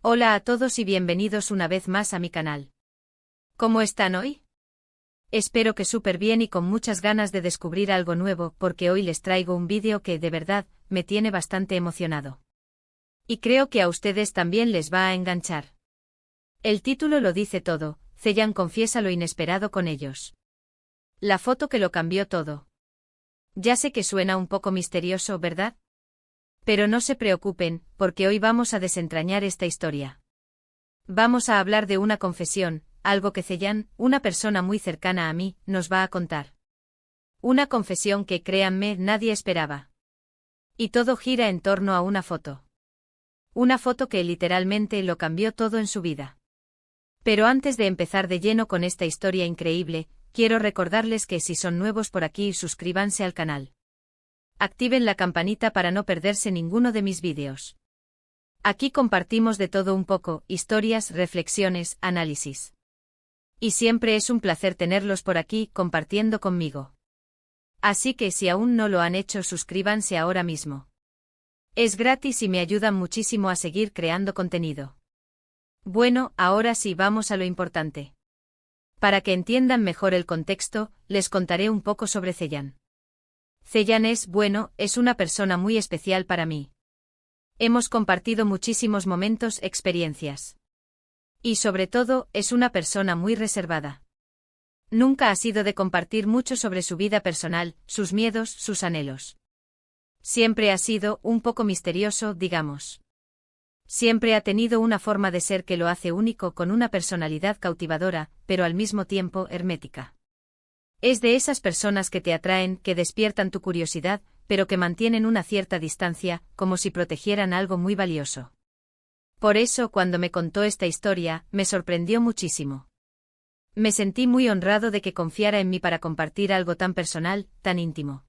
Hola a todos y bienvenidos una vez más a mi canal. ¿Cómo están hoy? Espero que súper bien y con muchas ganas de descubrir algo nuevo porque hoy les traigo un vídeo que de verdad me tiene bastante emocionado. Y creo que a ustedes también les va a enganchar. El título lo dice todo, Zeyan confiesa lo inesperado con ellos. La foto que lo cambió todo. Ya sé que suena un poco misterioso, ¿verdad? Pero no se preocupen, porque hoy vamos a desentrañar esta historia. Vamos a hablar de una confesión, algo que Zeyan, una persona muy cercana a mí, nos va a contar. Una confesión que, créanme, nadie esperaba. Y todo gira en torno a una foto. Una foto que literalmente lo cambió todo en su vida. Pero antes de empezar de lleno con esta historia increíble, quiero recordarles que si son nuevos por aquí, suscríbanse al canal. Activen la campanita para no perderse ninguno de mis vídeos. Aquí compartimos de todo un poco, historias, reflexiones, análisis. Y siempre es un placer tenerlos por aquí compartiendo conmigo. Así que si aún no lo han hecho, suscríbanse ahora mismo. Es gratis y me ayudan muchísimo a seguir creando contenido. Bueno, ahora sí vamos a lo importante. Para que entiendan mejor el contexto, les contaré un poco sobre Zeyan. Zeyan es una persona muy especial para mí. Hemos compartido muchísimos momentos, experiencias. Y sobre todo, es una persona muy reservada. Nunca ha sido de compartir mucho sobre su vida personal, sus miedos, sus anhelos. Siempre ha sido un poco misterioso, digamos. Siempre ha tenido una forma de ser que lo hace único, con una personalidad cautivadora, pero al mismo tiempo hermética. Es de esas personas que te atraen, que despiertan tu curiosidad, pero que mantienen una cierta distancia, como si protegieran algo muy valioso. Por eso, cuando me contó esta historia, me sorprendió muchísimo. Me sentí muy honrado de que confiara en mí para compartir algo tan personal, tan íntimo.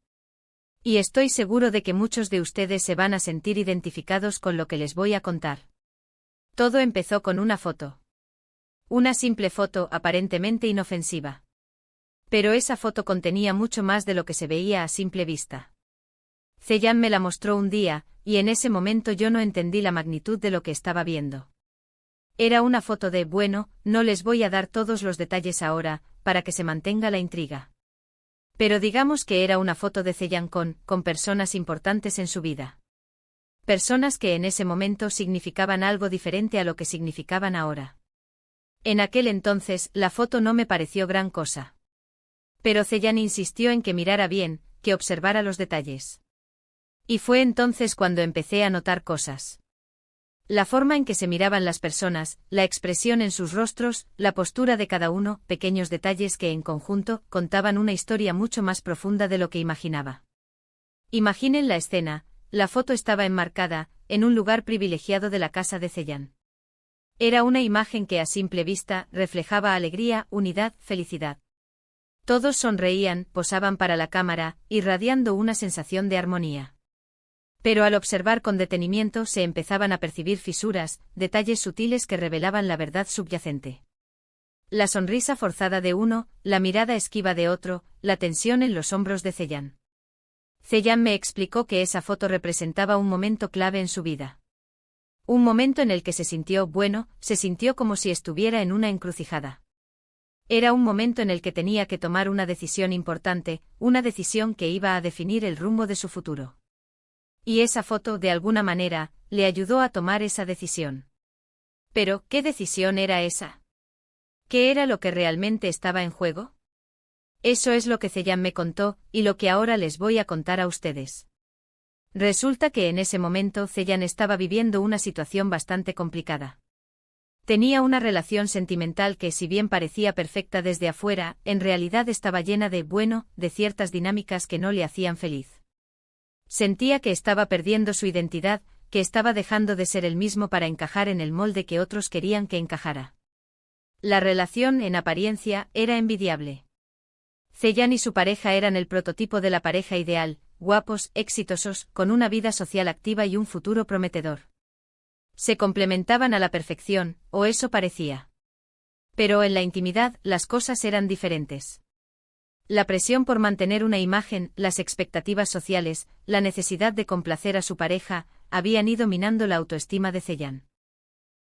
Y estoy seguro de que muchos de ustedes se van a sentir identificados con lo que les voy a contar. Todo empezó con una foto. Una simple foto aparentemente inofensiva. Pero esa foto contenía mucho más de lo que se veía a simple vista. Zeyan me la mostró un día, y en ese momento yo no entendí la magnitud de lo que estaba viendo. Era una foto no les voy a dar todos los detalles ahora, para que se mantenga la intriga. Pero digamos que era una foto de Zeyan con personas importantes en su vida. Personas que en ese momento significaban algo diferente a lo que significaban ahora. En aquel entonces, la foto no me pareció gran cosa. Pero Zeyan insistió en que mirara bien, que observara los detalles. Y fue entonces cuando empecé a notar cosas. La forma en que se miraban las personas, la expresión en sus rostros, la postura de cada uno, pequeños detalles que en conjunto contaban una historia mucho más profunda de lo que imaginaba. Imaginen la escena, la foto estaba enmarcada, en un lugar privilegiado de la casa de Zeyan. Era una imagen que a simple vista reflejaba alegría, unidad, felicidad. Todos sonreían, posaban para la cámara, irradiando una sensación de armonía. Pero al observar con detenimiento se empezaban a percibir fisuras, detalles sutiles que revelaban la verdad subyacente. La sonrisa forzada de uno, la mirada esquiva de otro, la tensión en los hombros de Zeyan. Zeyan me explicó que esa foto representaba un momento clave en su vida. Un momento en el que se sintió como si estuviera en una encrucijada. Era un momento en el que tenía que tomar una decisión importante, una decisión que iba a definir el rumbo de su futuro. Y esa foto, de alguna manera, le ayudó a tomar esa decisión. Pero, ¿qué decisión era esa? ¿Qué era lo que realmente estaba en juego? Eso es lo que Zeyan me contó, y lo que ahora les voy a contar a ustedes. Resulta que en ese momento Zeyan estaba viviendo una situación bastante complicada. Tenía una relación sentimental que, si bien parecía perfecta desde afuera, en realidad estaba llena de ciertas dinámicas que no le hacían feliz. Sentía que estaba perdiendo su identidad, que estaba dejando de ser el mismo para encajar en el molde que otros querían que encajara. La relación, en apariencia, era envidiable. Zeyan y su pareja eran el prototipo de la pareja ideal, guapos, exitosos, con una vida social activa y un futuro prometedor. Se complementaban a la perfección, o eso parecía. Pero en la intimidad, las cosas eran diferentes. La presión por mantener una imagen, las expectativas sociales, la necesidad de complacer a su pareja, habían ido minando la autoestima de Zeyan.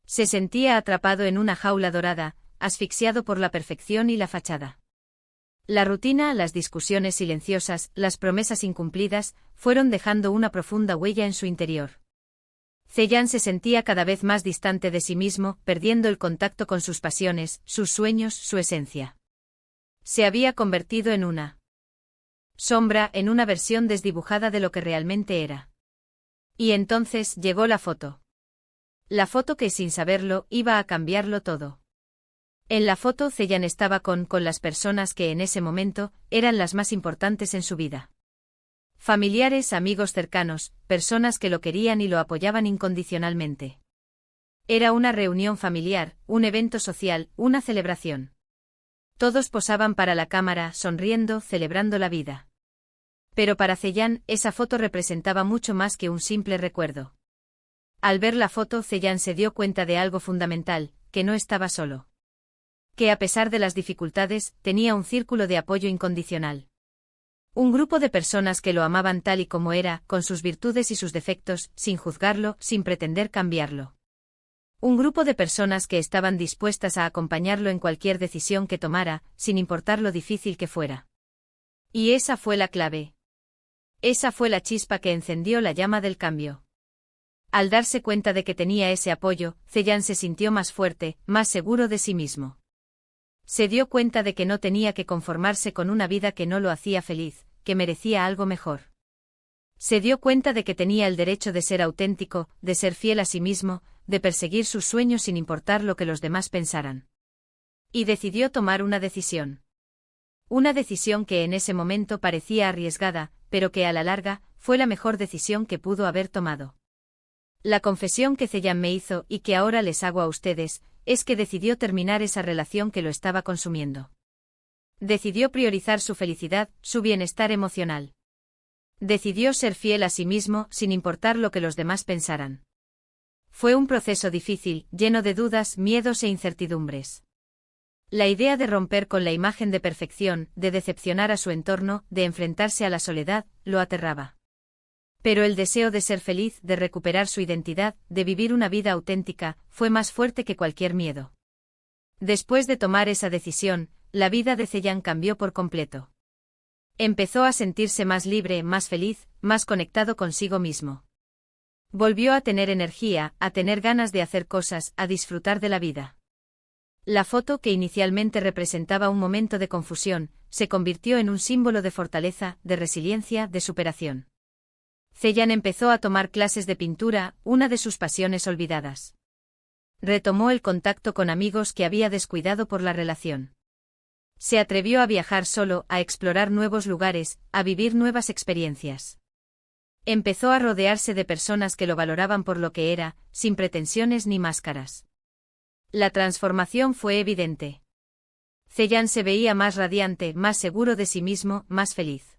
Se sentía atrapado en una jaula dorada, asfixiado por la perfección y la fachada. La rutina, las discusiones silenciosas, las promesas incumplidas, fueron dejando una profunda huella en su interior. Zeyán se sentía cada vez más distante de sí mismo, perdiendo el contacto con sus pasiones, sus sueños, su esencia. Se había convertido en una sombra, en una versión desdibujada de lo que realmente era. Y entonces llegó la foto. La foto que, sin saberlo, iba a cambiarlo todo. En la foto Zeyán estaba con las personas que en ese momento eran las más importantes en su vida. Familiares, amigos cercanos, personas que lo querían y lo apoyaban incondicionalmente. Era una reunión familiar, un evento social, una celebración. Todos posaban para la cámara, sonriendo, celebrando la vida. Pero para Zeyán, esa foto representaba mucho más que un simple recuerdo. Al ver la foto, Zeyán se dio cuenta de algo fundamental, que no estaba solo. Que a pesar de las dificultades, tenía un círculo de apoyo incondicional. Un grupo de personas que lo amaban tal y como era, con sus virtudes y sus defectos, sin juzgarlo, sin pretender cambiarlo. Un grupo de personas que estaban dispuestas a acompañarlo en cualquier decisión que tomara, sin importar lo difícil que fuera. Y esa fue la clave. Esa fue la chispa que encendió la llama del cambio. Al darse cuenta de que tenía ese apoyo, Zeyán se sintió más fuerte, más seguro de sí mismo. Se dio cuenta de que no tenía que conformarse con una vida que no lo hacía feliz, que merecía algo mejor. Se dio cuenta de que tenía el derecho de ser auténtico, de ser fiel a sí mismo, de perseguir sus sueños sin importar lo que los demás pensaran. Y decidió tomar una decisión. Una decisión que en ese momento parecía arriesgada, pero que a la larga, fue la mejor decisión que pudo haber tomado. La confesión que Zeyán me hizo y que ahora les hago a ustedes, es que decidió terminar esa relación que lo estaba consumiendo. Decidió priorizar su felicidad, su bienestar emocional. Decidió ser fiel a sí mismo, sin importar lo que los demás pensaran. Fue un proceso difícil, lleno de dudas, miedos e incertidumbres. La idea de romper con la imagen de perfección, de decepcionar a su entorno, de enfrentarse a la soledad, lo aterraba. Pero el deseo de ser feliz, de recuperar su identidad, de vivir una vida auténtica, fue más fuerte que cualquier miedo. Después de tomar esa decisión, la vida de Zeyán cambió por completo. Empezó a sentirse más libre, más feliz, más conectado consigo mismo. Volvió a tener energía, a tener ganas de hacer cosas, a disfrutar de la vida. La foto, que inicialmente representaba un momento de confusión, se convirtió en un símbolo de fortaleza, de resiliencia, de superación. Zeyán empezó a tomar clases de pintura, una de sus pasiones olvidadas. Retomó el contacto con amigos que había descuidado por la relación. Se atrevió a viajar solo, a explorar nuevos lugares, a vivir nuevas experiencias. Empezó a rodearse de personas que lo valoraban por lo que era, sin pretensiones ni máscaras. La transformación fue evidente. Zeyán se veía más radiante, más seguro de sí mismo, más feliz.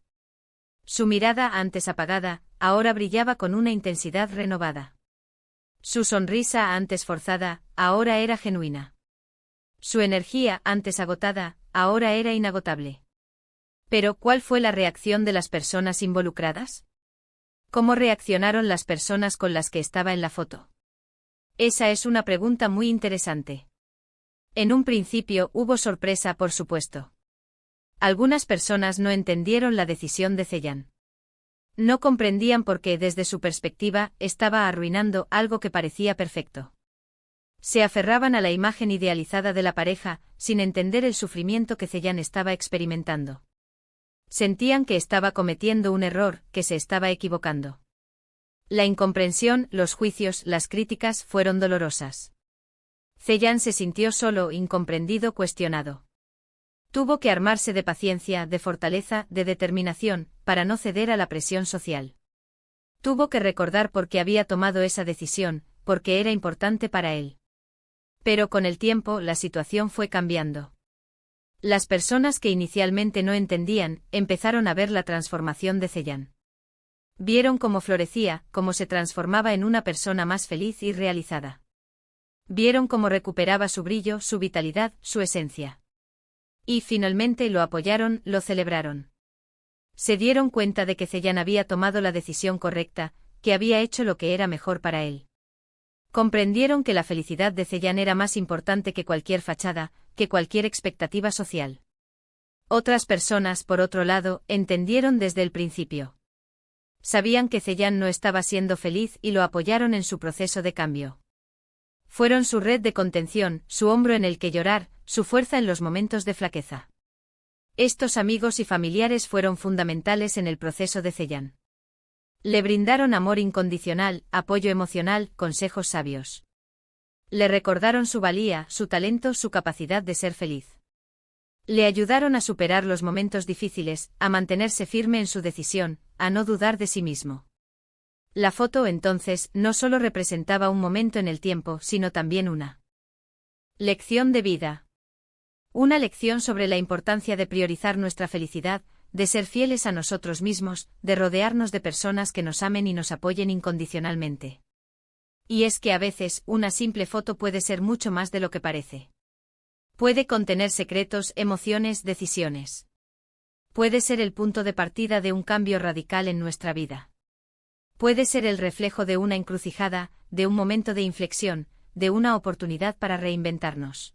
Su mirada, antes apagada, ahora brillaba con una intensidad renovada. Su sonrisa, antes forzada, ahora era genuina. Su energía, antes agotada, ahora era inagotable. Pero, ¿cuál fue la reacción de las personas involucradas? ¿Cómo reaccionaron las personas con las que estaba en la foto? Esa es una pregunta muy interesante. En un principio hubo sorpresa, por supuesto. Algunas personas no entendieron la decisión de Zeyán. No comprendían por qué, desde su perspectiva, estaba arruinando algo que parecía perfecto. Se aferraban a la imagen idealizada de la pareja, sin entender el sufrimiento que Zeyán estaba experimentando. Sentían que estaba cometiendo un error, que se estaba equivocando. La incomprensión, los juicios, las críticas fueron dolorosas. Zeyán se sintió solo, incomprendido, cuestionado. Tuvo que armarse de paciencia, de fortaleza, de determinación, para no ceder a la presión social. Tuvo que recordar por qué había tomado esa decisión, porque era importante para él. Pero con el tiempo la situación fue cambiando. Las personas que inicialmente no entendían, empezaron a ver la transformación de Zeyán. Vieron cómo florecía, cómo se transformaba en una persona más feliz y realizada. Vieron cómo recuperaba su brillo, su vitalidad, su esencia. Y finalmente lo apoyaron, lo celebraron. Se dieron cuenta de que Zeyán había tomado la decisión correcta, que había hecho lo que era mejor para él. Comprendieron que la felicidad de Zellan era más importante que cualquier fachada, que cualquier expectativa social. Otras personas, por otro lado, entendieron desde el principio. Sabían que Zellan no estaba siendo feliz y lo apoyaron en su proceso de cambio. Fueron su red de contención, su hombro en el que llorar, su fuerza en los momentos de flaqueza. Estos amigos y familiares fueron fundamentales en el proceso de Zellan. Le brindaron amor incondicional, apoyo emocional, consejos sabios. Le recordaron su valía, su talento, su capacidad de ser feliz. Le ayudaron a superar los momentos difíciles, a mantenerse firme en su decisión, a no dudar de sí mismo. La foto entonces no solo representaba un momento en el tiempo, sino también una lección de vida. Una lección sobre la importancia de priorizar nuestra felicidad, de ser fieles a nosotros mismos, de rodearnos de personas que nos amen y nos apoyen incondicionalmente. Y es que a veces una simple foto puede ser mucho más de lo que parece. Puede contener secretos, emociones, decisiones. Puede ser el punto de partida de un cambio radical en nuestra vida. Puede ser el reflejo de una encrucijada, de un momento de inflexión, de una oportunidad para reinventarnos.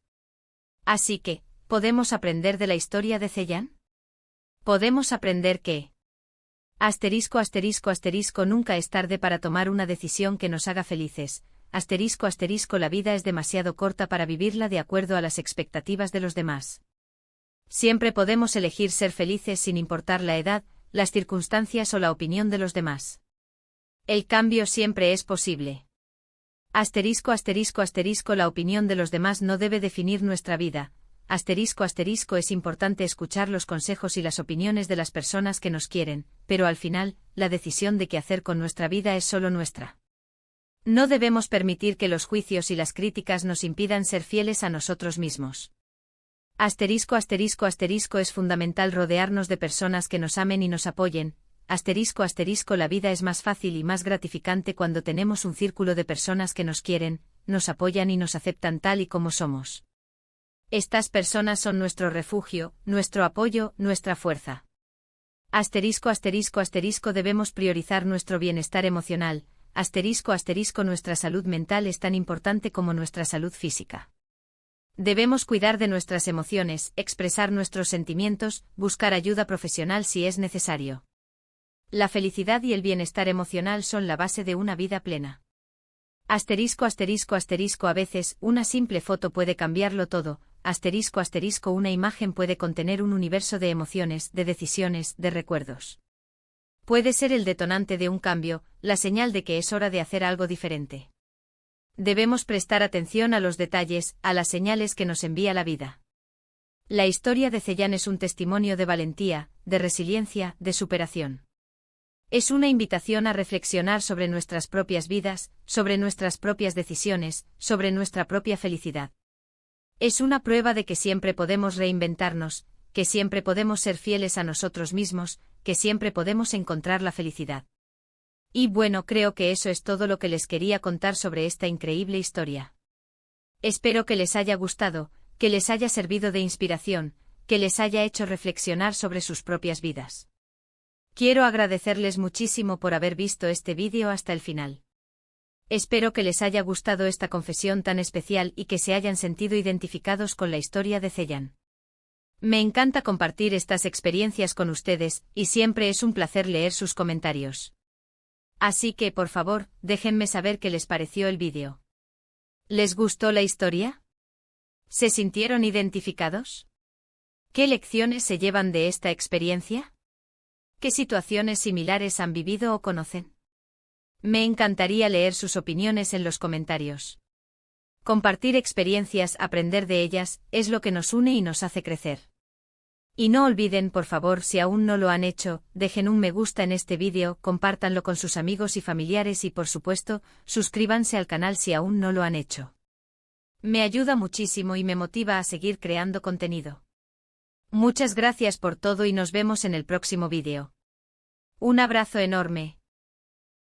Así que, ¿podemos aprender de la historia de Zellan? Podemos aprender que ***** nunca es tarde para tomar una decisión que nos haga felices. ****, la vida es demasiado corta para vivirla de acuerdo a las expectativas de los demás. Siempre podemos elegir ser felices sin importar la edad, las circunstancias o la opinión de los demás. El cambio siempre es posible. ****, la opinión de los demás no debe definir nuestra vida. Es importante escuchar los consejos y las opiniones de las personas que nos quieren, pero al final, la decisión de qué hacer con nuestra vida es solo nuestra. No debemos permitir que los juicios y las críticas nos impidan ser fieles a nosotros mismos. Es fundamental rodearnos de personas que nos amen y nos apoyen. La vida es más fácil y más gratificante cuando tenemos un círculo de personas que nos quieren, nos apoyan y nos aceptan tal y como somos. Estas personas son nuestro refugio, nuestro apoyo, nuestra fuerza. Debemos priorizar nuestro bienestar emocional. Nuestra salud mental es tan importante como nuestra salud física. Debemos cuidar de nuestras emociones, expresar nuestros sentimientos, buscar ayuda profesional si es necesario. La felicidad y el bienestar emocional son la base de una vida plena. ****, a veces, una simple foto puede cambiarlo todo. Una imagen puede contener un universo de emociones, de decisiones, de recuerdos. Puede ser el detonante de un cambio, la señal de que es hora de hacer algo diferente. Debemos prestar atención a los detalles, a las señales que nos envía la vida. La historia de Zellan es un testimonio de valentía, de resiliencia, de superación. Es una invitación a reflexionar sobre nuestras propias vidas, sobre nuestras propias decisiones, sobre nuestra propia felicidad. Es una prueba de que siempre podemos reinventarnos, que siempre podemos ser fieles a nosotros mismos, que siempre podemos encontrar la felicidad. Y bueno, creo que eso es todo lo que les quería contar sobre esta increíble historia. Espero que les haya gustado, que les haya servido de inspiración, que les haya hecho reflexionar sobre sus propias vidas. Quiero agradecerles muchísimo por haber visto este vídeo hasta el final. Espero que les haya gustado esta confesión tan especial y que se hayan sentido identificados con la historia de Zellan. Me encanta compartir estas experiencias con ustedes, y siempre es un placer leer sus comentarios. Así que, por favor, déjenme saber qué les pareció el vídeo. ¿Les gustó la historia? ¿Se sintieron identificados? ¿Qué lecciones se llevan de esta experiencia? ¿Qué situaciones similares han vivido o conocen? Me encantaría leer sus opiniones en los comentarios. Compartir experiencias, aprender de ellas, es lo que nos une y nos hace crecer. Y no olviden, por favor, si aún no lo han hecho, dejen un me gusta en este vídeo, compártanlo con sus amigos y familiares y por supuesto, suscríbanse al canal si aún no lo han hecho. Me ayuda muchísimo y me motiva a seguir creando contenido. Muchas gracias por todo y nos vemos en el próximo vídeo. Un abrazo enorme.